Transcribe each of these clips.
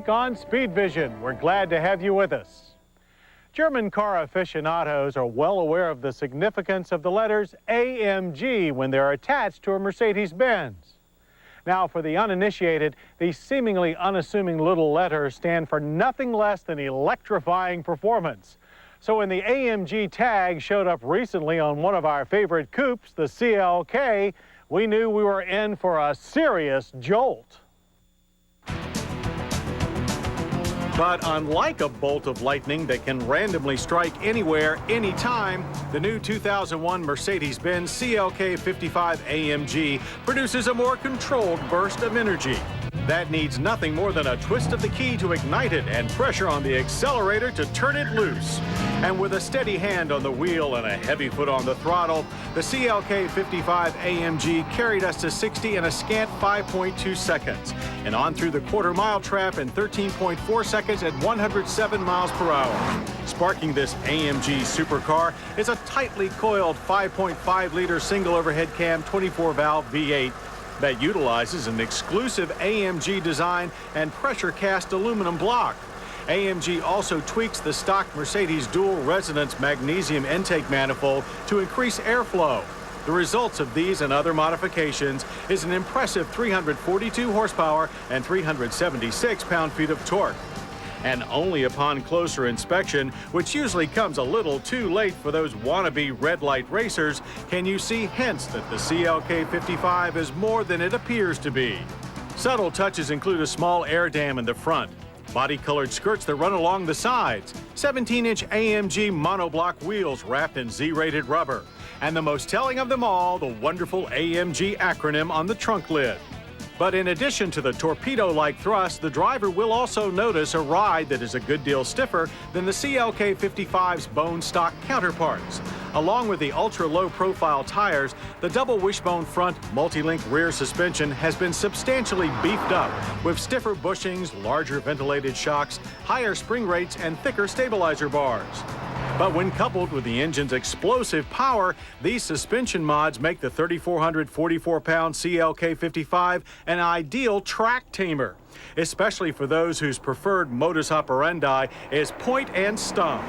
week on Speed Vision. We're glad to have you with us. German car aficionados are well aware of the significance of the letters AMG when they're attached to a Mercedes-Benz. Now, for the uninitiated, these seemingly unassuming little letters stand for nothing less than electrifying performance. So when the AMG tag showed up recently on one of our favorite coupes, the CLK, we knew we were in for a serious jolt. But unlike a bolt of lightning that can randomly strike anywhere, anytime, the new 2001 Mercedes-Benz CLK 55 AMG produces a more controlled burst of energy. That needs nothing more than a twist of the key to ignite it and pressure on the accelerator to turn it loose. And with a steady hand on the wheel and a heavy foot on the throttle, the CLK 55 AMG carried us to 60 in a scant 5.2 seconds, and on through the quarter-mile trap in 13.4 seconds at 107 miles per hour. Sparking this AMG supercar is a tightly coiled 5.5-liter single overhead cam 24-valve V8 that utilizes an exclusive AMG design and pressure cast aluminum block. AMG also tweaks the stock Mercedes dual resonance magnesium intake manifold to increase airflow. The results of these and other modifications is an impressive 342 horsepower and 376 pound-feet of torque. And only upon closer inspection, which usually comes a little too late for those wannabe red light racers, can you see hints that the CLK 55 is more than it appears to be. Subtle touches include a small air dam in the front, body-colored skirts that run along the sides, 17-inch AMG monoblock wheels wrapped in Z-rated rubber, and the most telling of them all, the wonderful AMG acronym on the trunk lid. But in addition to the torpedo-like thrust, the driver will also notice a ride that is a good deal stiffer than the CLK 55's bone stock counterparts. Along with the ultra-low profile tires, the double wishbone front multi-link rear suspension has been substantially beefed up with stiffer bushings, larger ventilated shocks, higher spring rates, and thicker stabilizer bars. But when coupled with the engine's explosive power, these suspension mods make the 3,444-pound CLK 55 an ideal track tamer, especially for those whose preferred modus operandi is point and stump.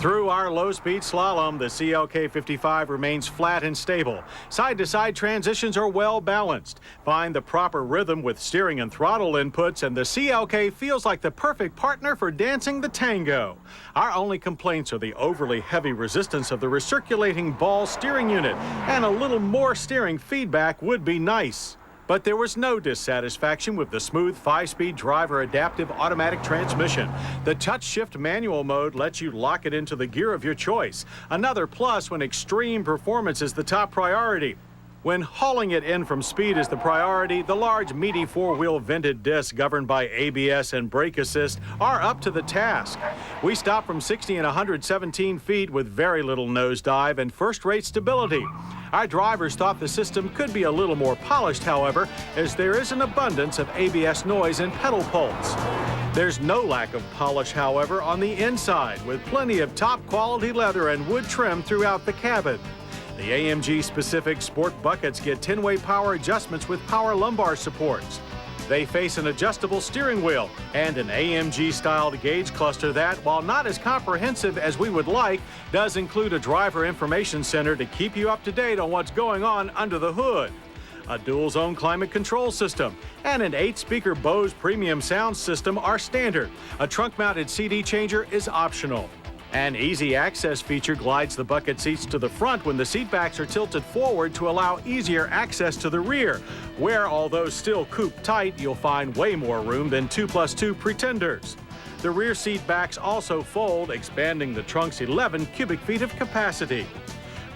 Through our low-speed slalom, the CLK 55 remains flat and stable. Side-to-side transitions are well balanced. Find the proper rhythm with steering and throttle inputs, and the CLK feels like the perfect partner for dancing the tango. Our only complaints are the overly heavy resistance of the recirculating ball steering unit, and a little more steering feedback would be nice. But there was no dissatisfaction with the smooth 5-speed driver adaptive automatic transmission. The touch shift manual mode lets you lock it into the gear of your choice. Another plus when extreme performance is the top priority. When hauling it in from speed is the priority, the large, meaty 4-wheel vented discs governed by ABS and brake assist are up to the task. We stopped from 60 and 117 feet with very little nosedive and first-rate stability. Our drivers thought the system could be a little more polished, however, as there is an abundance of ABS noise and pedal pulse. There's no lack of polish, however, on the inside, with plenty of top-quality leather and wood trim throughout the cabin. The AMG-specific sport buckets get 10-way power adjustments with power lumbar supports. They face an adjustable steering wheel and an AMG-styled gauge cluster that, while not as comprehensive as we would like, does include a driver information center to keep you up to date on what's going on under the hood. A dual-zone climate control system and an 8-speaker Bose premium sound system are standard. A trunk-mounted CD changer is optional. An easy access feature glides the bucket seats to the front when the seat backs are tilted forward to allow easier access to the rear, where, although still coupe tight, you'll find way more room than 2+2 Pretenders. The rear seat backs also fold, expanding the trunk's 11 cubic feet of capacity.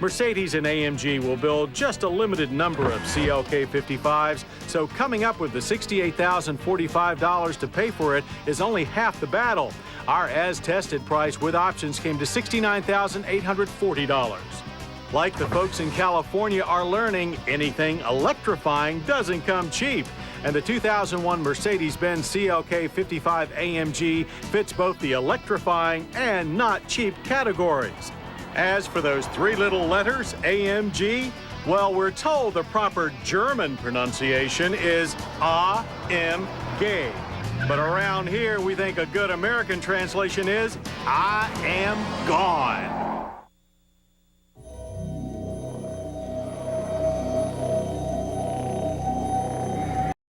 Mercedes and AMG will build just a limited number of CLK 55s, so coming up with the $68,045 to pay for it is only half the battle. Our as-tested price with options came to $69,840. Like the folks in California are learning, anything electrifying doesn't come cheap. And the 2001 Mercedes-Benz CLK 55 AMG fits both the electrifying and not cheap categories. As for those 3 little letters, AMG, well, we're told the proper German pronunciation is AMG. But around here, we think a good American translation is, I am gone.